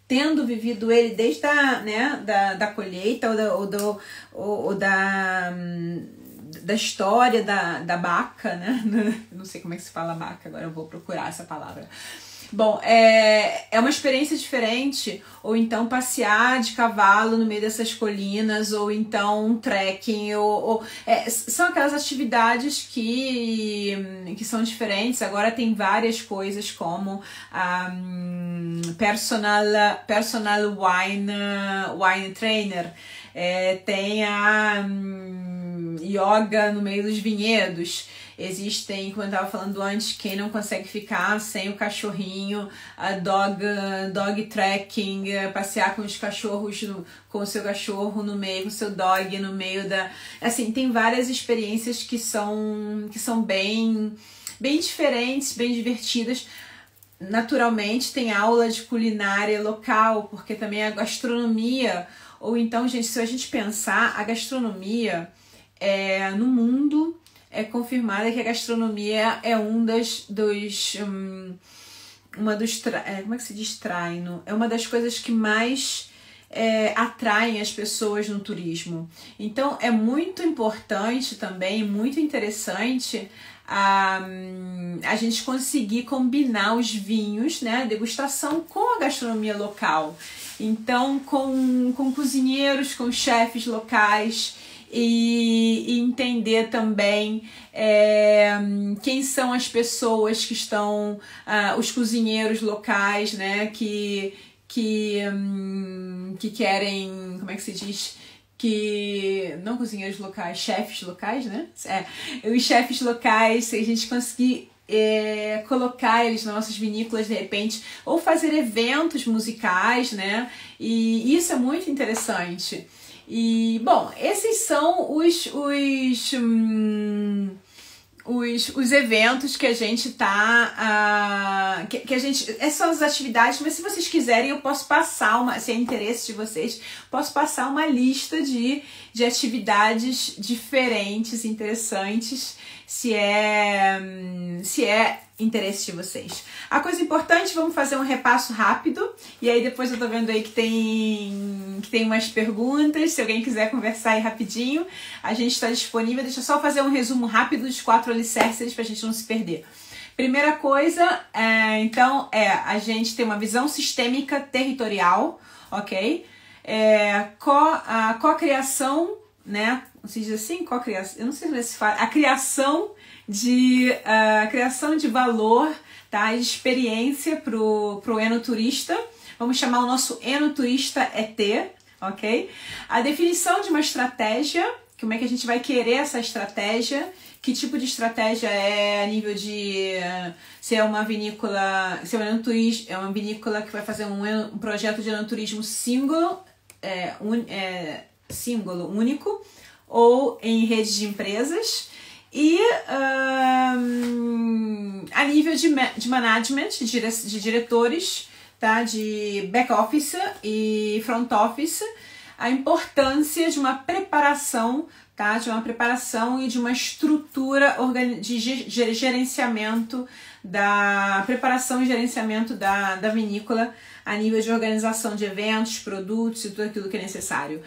S1: tendo vivido ele desde da colheita ou da história da baca, né? Não sei como é que se fala baca, agora eu vou procurar essa palavra. Bom, é uma experiência diferente, ou então passear de cavalo no meio dessas colinas, ou então um trekking, são aquelas atividades que são diferentes. Agora tem várias coisas como personal wine trainer, tem a yoga no meio dos vinhedos. Existem, como eu estava falando antes, quem não consegue ficar sem o cachorrinho, a dog trekking, passear com os cachorros, com o seu cachorro no meio, com o seu dog no meio da... Assim, tem várias experiências que são bem diferentes, bem divertidas. Naturalmente tem aula de culinária local, porque também a gastronomia, ou então, gente, se a gente pensar, a gastronomia no mundo... é confirmada que a gastronomia é como é que se diz traino? É uma das coisas que mais atraem as pessoas no turismo. Então é muito importante também, muito interessante a gente conseguir combinar os vinhos, né, a degustação com a gastronomia local. Então com cozinheiros, com chefes locais, e entender também quem são as pessoas que estão, os cozinheiros locais, né, que querem, como é que se diz? Não cozinheiros locais, chefes locais, né? Os chefes locais, se a gente conseguir colocar eles nas nossas vinícolas de repente, ou fazer eventos musicais, né? E isso é muito interessante. E, bom, esses são os eventos que a gente tá... essas são as atividades, mas se vocês quiserem eu posso passar se é interesse de vocês, posso passar uma lista de atividades diferentes, interessantes, se é interesse de vocês. A coisa importante, vamos fazer um repasso rápido, e aí depois eu tô vendo aí que tem umas perguntas, se alguém quiser conversar aí rapidinho, a gente está disponível. Deixa eu só fazer um resumo rápido dos 4 alicerces pra gente não se perder. Primeira coisa, a gente tem uma visão sistêmica territorial, ok? A cocriação, né? Se diz assim, cocriação, eu não sei se fala, a criação de valor, tá? De experiência pro enoturista. Vamos chamar o nosso enoturista ET, ok? A definição de uma estratégia, como é que a gente vai querer essa estratégia, que tipo de estratégia a nível de se é uma vinícola, se é um enoturista, é uma vinícola que vai fazer um projeto de enoturismo single, único, ou em rede de empresas. E a nível de management, de diretores, tá? De back office e front office, a importância de uma preparação, tá? De uma preparação e de uma estrutura de gerenciamento preparação e gerenciamento da vinícola a nível de organização de eventos, produtos e tudo aquilo que é necessário,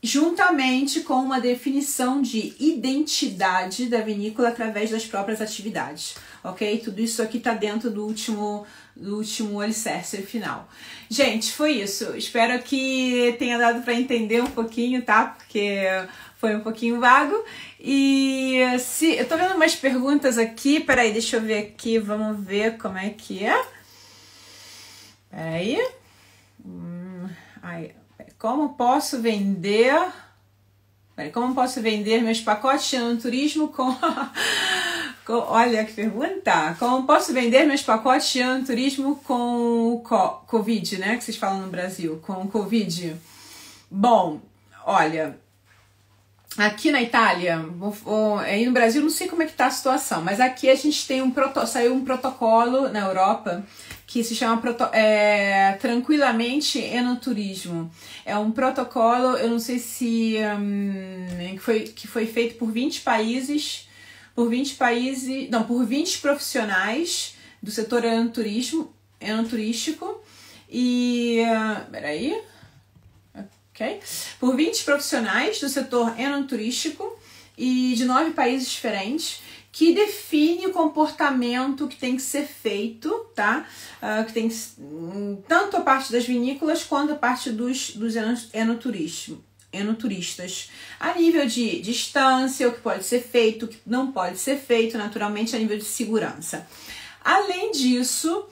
S1: juntamente com uma definição de identidade da vinícola através das próprias atividades, ok? Tudo isso aqui tá dentro do último alicerce final. Gente, foi isso. Espero que tenha dado para entender um pouquinho, tá? Porque foi um pouquinho vago. E se eu tô vendo umas perguntas aqui, peraí, deixa eu ver aqui, vamos ver como é que é. Peraí. Como posso vender... Como posso vender meus pacotes de enoturismo com... Olha que pergunta! Como posso vender meus pacotes de enoturismo com o Covid, né? Que vocês falam no Brasil, com o Covid. Bom, olha, aqui na Itália, aí no Brasil não sei como é que tá a situação, mas aqui a gente tem saiu um protocolo na Europa que se chama Tranquilamente Enoturismo. É um protocolo, eu não sei se que foi feito por 20 países, por 20 profissionais do setor enoturístico e peraí. Okay? Por 20 profissionais do setor enoturístico e de 9 países diferentes, que define o comportamento que tem que ser feito, tá? Que tem tanto a parte das vinícolas quanto a parte dos enoturistas. A nível de distância, o que pode ser feito, o que não pode ser feito, naturalmente a nível de segurança. Além disso,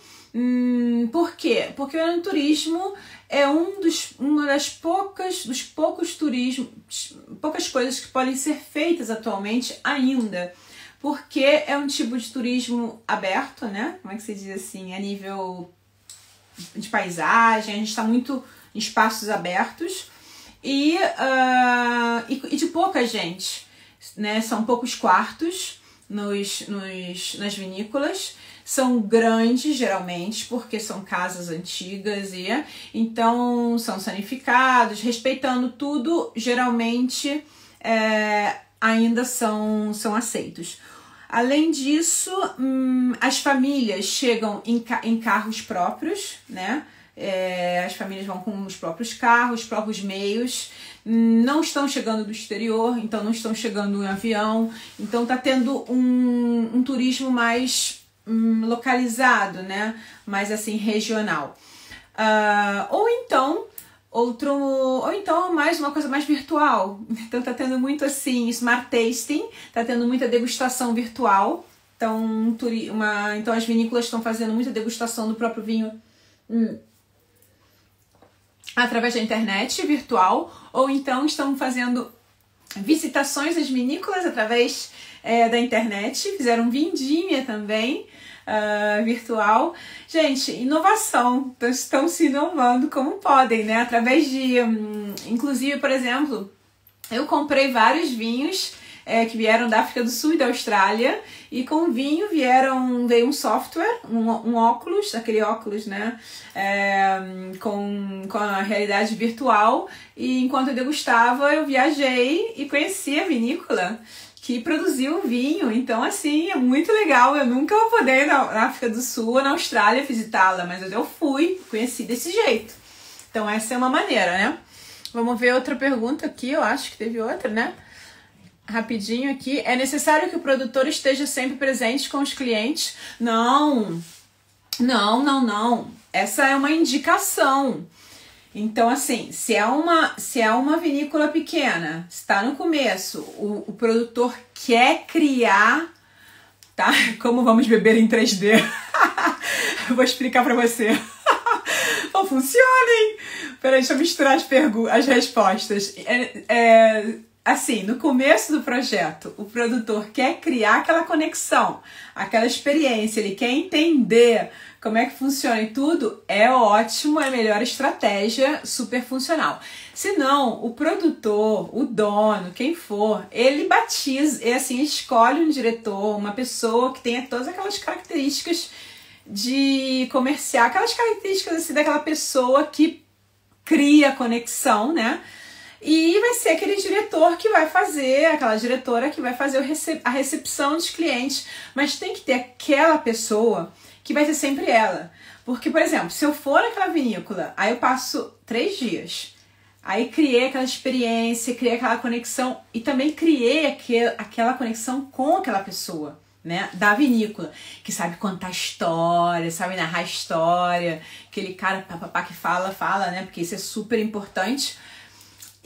S1: por quê? Porque o enoturismo é uma das poucas coisas que podem ser feitas atualmente ainda, porque é um tipo de turismo aberto, né? Como é que se diz assim? A nível de paisagem, a gente está muito em espaços abertos e de pouca gente, né? São poucos quartos nas vinícolas. São grandes, geralmente, porque são casas antigas e então são sanificados, respeitando tudo, geralmente ainda são aceitos. Além disso, as famílias chegam em carros próprios, né? As famílias vão com os próprios carros, os próprios meios, não estão chegando do exterior, então não estão chegando em avião, então está tendo um turismo mais localizado, né? Mais assim, regional. Ou então mais uma coisa mais virtual. Então tá tendo muito assim, smart tasting, tá tendo muita degustação virtual. Então, então as vinícolas estão fazendo muita degustação do próprio vinho através da internet virtual, ou então estão fazendo visitações às vinícolas através da internet, fizeram vindimia também, virtual. Gente, inovação, estão se inovando como podem, né? Através de, inclusive, por exemplo, eu comprei vários vinhos que vieram da África do Sul e da Austrália, e com o vinho veio um software, um óculos, aquele óculos, né, com a realidade virtual, e enquanto eu degustava, eu viajei e conheci a vinícola que produziu o vinho. Então, assim, é muito legal. Eu nunca vou poder ir na África do Sul ou na Austrália visitá-la, mas eu fui, conheci desse jeito. Então, essa é uma maneira, né? Vamos ver outra pergunta aqui, eu acho que teve outra, né? Rapidinho aqui. É necessário que o produtor esteja sempre presente com os clientes? Não. Essa é uma indicação. Então, assim, se é uma vinícola pequena, está no começo, o produtor quer criar, tá? Como vamos beber em 3D? Eu vou explicar pra você. Não funciona, hein? Peraí, deixa eu misturar as respostas. Assim, no começo do projeto, o produtor quer criar aquela conexão, aquela experiência, ele quer entender como é que funciona e tudo, é ótimo, é a melhor estratégia, super funcional. Se não, o produtor, o dono, quem for, ele batiza, escolhe um diretor, uma pessoa que tenha todas aquelas características de comercial, aquelas características assim, daquela pessoa que cria conexão, né? E vai ser aquele diretor que vai fazer, aquela diretora que vai fazer a recepção dos clientes. Mas tem que ter aquela pessoa que vai ser sempre ela. Porque, por exemplo, se eu for naquela vinícola, aí eu passo 3 dias. Aí criei aquela experiência, criei aquela conexão e também criei aquela conexão com aquela pessoa, né, da vinícola, que sabe contar história, sabe narrar história, aquele cara papapá que fala, né, porque isso é super importante.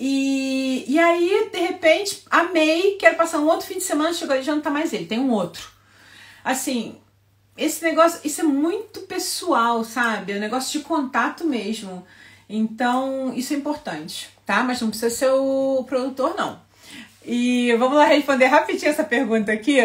S1: E aí, de repente, amei, quero passar um outro fim de semana, chegou ali, já não tá mais ele, tem um outro. Assim, esse negócio, isso é muito pessoal, sabe? É um negócio de contato mesmo. Então, isso é importante, tá? Mas não precisa ser o produtor, não. E vamos lá responder rapidinho essa pergunta aqui.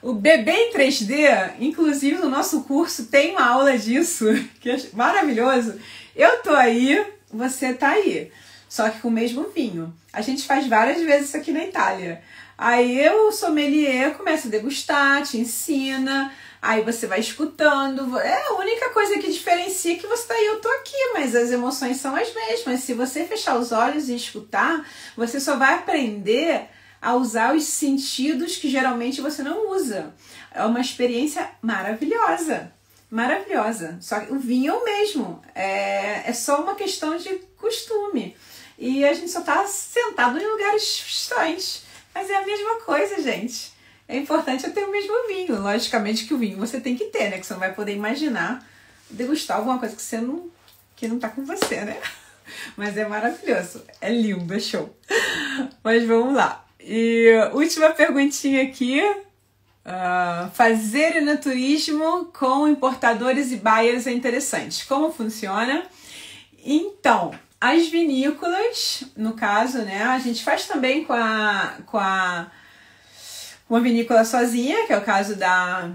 S1: O bebê em 3D, inclusive no nosso curso, tem uma aula disso, que é maravilhoso. Eu tô aí, você tá aí. Só que com o mesmo vinho. A gente faz várias vezes isso aqui na Itália. Aí eu, sommelier, começo a degustar, te ensina, aí você vai escutando. É a única coisa que diferencia que você tá aí, eu tô aqui, mas as emoções são as mesmas. Se você fechar os olhos e escutar, você só vai aprender a usar os sentidos que geralmente você não usa. É uma experiência maravilhosa. Maravilhosa. Só que o vinho é o mesmo. É só uma questão de costume. E a gente só tá sentado em lugares distantes. Mas é a mesma coisa, gente. É importante eu ter o mesmo vinho. Logicamente que o vinho você tem que ter, né? Que você não vai poder imaginar degustar alguma coisa que não tá com você, né? Mas é maravilhoso. É lindo, é show. Mas vamos lá. E última perguntinha aqui. Fazer enoturismo com importadores e buyers é interessante. Como funciona? Então, as vinícolas, no caso, né? A gente faz também com uma vinícola sozinha, que é o caso da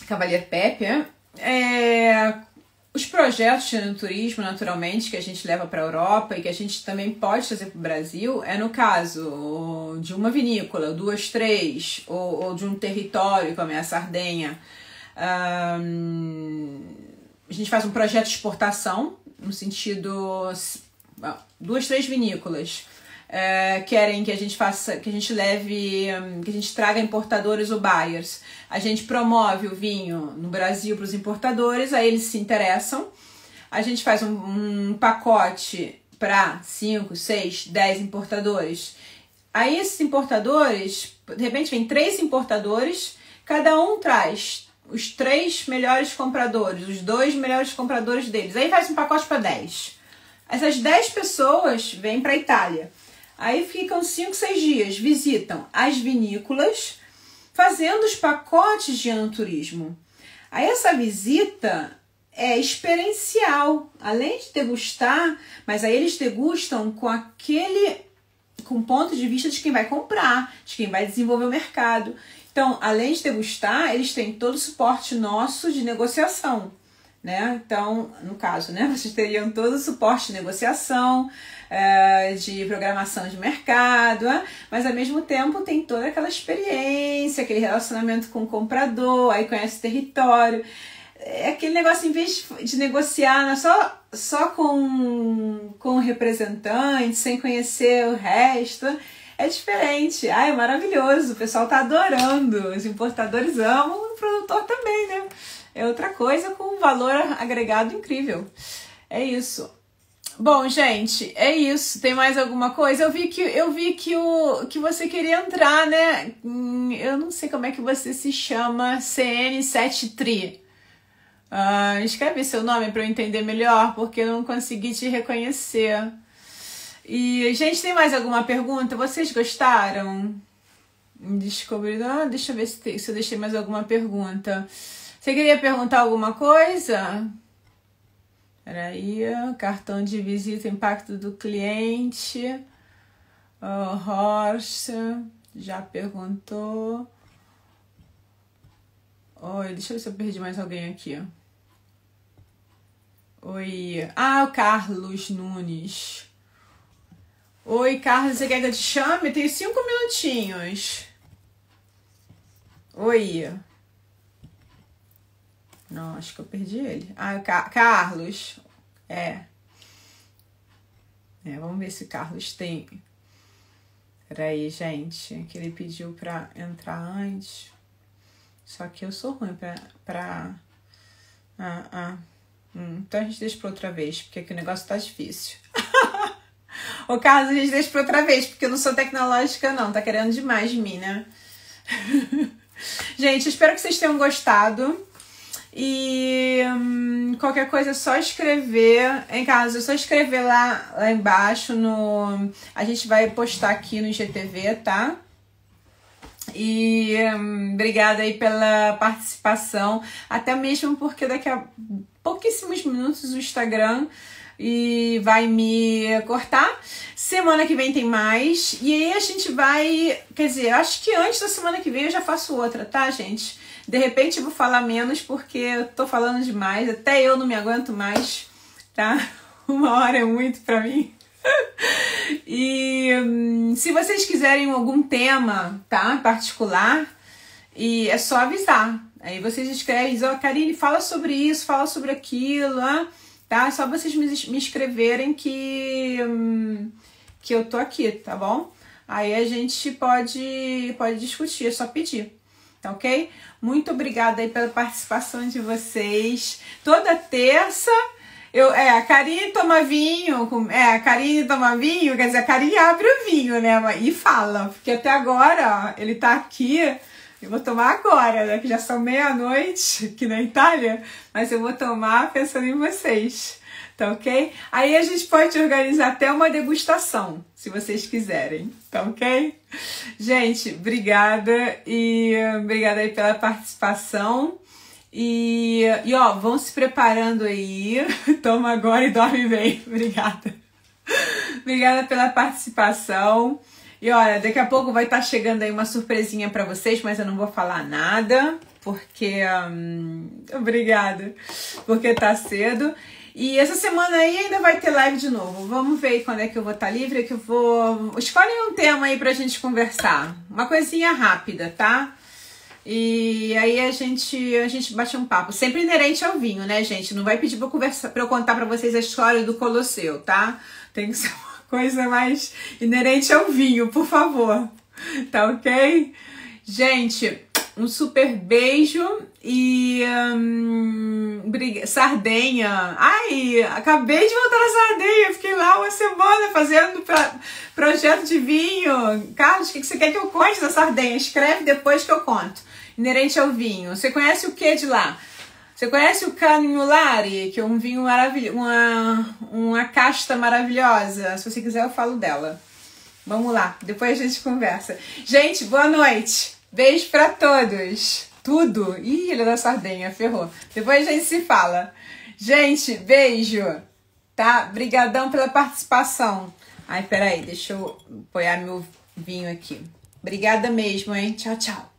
S1: Cavalier Pepe. Os projetos de enoturismo, naturalmente, que a gente leva para a Europa e que a gente também pode trazer para o Brasil, é no caso de uma vinícola, 2, 3, ou de um território, como é a Sardenha. A gente faz um projeto de exportação, no sentido, 2, 3 vinícolas querem que a gente faça, que a gente leve, que a gente traga importadores ou buyers. A gente promove o vinho no Brasil para os importadores, aí eles se interessam. A gente faz um pacote para 5, 6, 10 importadores. Aí esses importadores, de repente vem 3 importadores, cada um traz os 3 melhores compradores, os 2 melhores compradores deles. Aí faz um pacote para 10. Essas 10 pessoas vêm para a Itália. Aí ficam 5, 6 dias, visitam as vinícolas, fazendo os pacotes de enoturismo. Aí essa visita é experiencial, além de degustar, mas aí eles degustam com ponto de vista de quem vai comprar, de quem vai desenvolver o mercado. Então, além de degustar, eles têm todo o suporte nosso de negociação, né? Então, no caso, né, vocês teriam todo o suporte de negociação, de programação de mercado, mas ao mesmo tempo tem toda aquela experiência, aquele relacionamento com o comprador, aí conhece o território. É aquele negócio, em vez de negociar só com o representante, sem conhecer o resto, é diferente. É maravilhoso, o pessoal tá adorando, os importadores amam, o produtor também, né? É outra coisa com um valor agregado incrível. É isso. Bom, gente, é isso. Tem mais alguma coisa? Eu vi que você queria entrar, né? Eu não sei como é que você se chama, CN7Tri. Escreve seu nome para eu entender melhor, porque eu não consegui te reconhecer. E, gente, tem mais alguma pergunta? Vocês gostaram? Descobrir. Deixa eu ver se eu deixei mais alguma pergunta. Você queria perguntar alguma coisa? Peraí, cartão de visita, impacto do cliente. Horst já perguntou. Oi, deixa eu ver se eu perdi mais alguém aqui. Oi. O Carlos Nunes. Oi, Carlos, você quer que eu te chame? Tenho 5 minutinhos. Oi. Não, acho que eu perdi ele. Carlos. Vamos ver se Carlos tem. Peraí, gente. Que ele pediu pra entrar antes. Só que eu sou ruim pra... Então a gente deixa pra outra vez, porque aqui o negócio tá difícil. Ô, Carlos, a gente deixa pra outra vez, porque eu não sou tecnológica, não. Tá querendo demais de mim, né? Gente, espero que vocês tenham gostado. E qualquer coisa é só escrever. Em casa, é só escrever lá embaixo. A gente vai postar aqui no IGTV, tá? E obrigada aí pela participação. Até mesmo porque daqui a pouquíssimos minutos o Instagram vai me cortar. Semana que vem tem mais. E aí a gente vai... Quer dizer, acho que antes da semana que vem eu já faço outra, tá, gente? De repente eu vou falar menos porque eu tô falando demais. Até eu não me aguento mais, tá? 1 hora é muito pra mim. E se vocês quiserem algum tema, tá? Em particular, e é só avisar. Aí vocês escrevem, ó, Karine, fala sobre isso, fala sobre aquilo, tá? É só vocês me escreverem que eu tô aqui, tá bom? Aí a gente pode discutir, é só pedir, tá ok? Muito obrigada aí pela participação de vocês. Toda terça... a Karine toma vinho, a Karine toma vinho, quer dizer, a Karine abre o vinho, né, e fala, porque até agora, ó, ele tá aqui, eu vou tomar agora, né, que já são 00:30 aqui na Itália, mas eu vou tomar pensando em vocês, tá ok? Aí a gente pode organizar até uma degustação, se vocês quiserem, tá ok? Gente, obrigada e obrigada aí pela participação. E ó, vão se preparando aí. Toma agora e dorme bem. Obrigada. Obrigada pela participação. E olha, daqui a pouco vai estar chegando aí uma surpresinha pra vocês, mas eu não vou falar nada, porque... obrigada, porque tá cedo. E essa semana aí ainda vai ter live de novo. Vamos ver quando é que eu vou estar livre, que eu vou... Escolhem um tema aí pra gente conversar. Uma coisinha rápida, tá? E aí a gente bate um papo, sempre inerente ao vinho, né, gente? Não vai pedir pra eu contar pra vocês a história do Colosseu, tá? Tem que ser uma coisa mais inerente ao vinho, por favor. Tá ok? Gente, um super beijo e... Sardenha. Ai, acabei de voltar na Sardenha. Fiquei lá 1 semana fazendo projeto de vinho. Carlos, o que você quer que eu conte da Sardenha? Escreve depois que eu conto. Inerente ao vinho. Você conhece o que de lá? Você conhece o Cagnolari, que é um vinho maravilhoso, uma casta maravilhosa? Se você quiser eu falo dela. Vamos lá, depois a gente conversa. Gente, boa noite. Beijo pra todos. Tudo. Ih, Ilha da Sardenha, ferrou. Depois a gente se fala. Gente, beijo. Tá? Brigadão pela participação. Ai, peraí, deixa eu apoiar meu vinho aqui. Obrigada mesmo, hein? Tchau, tchau.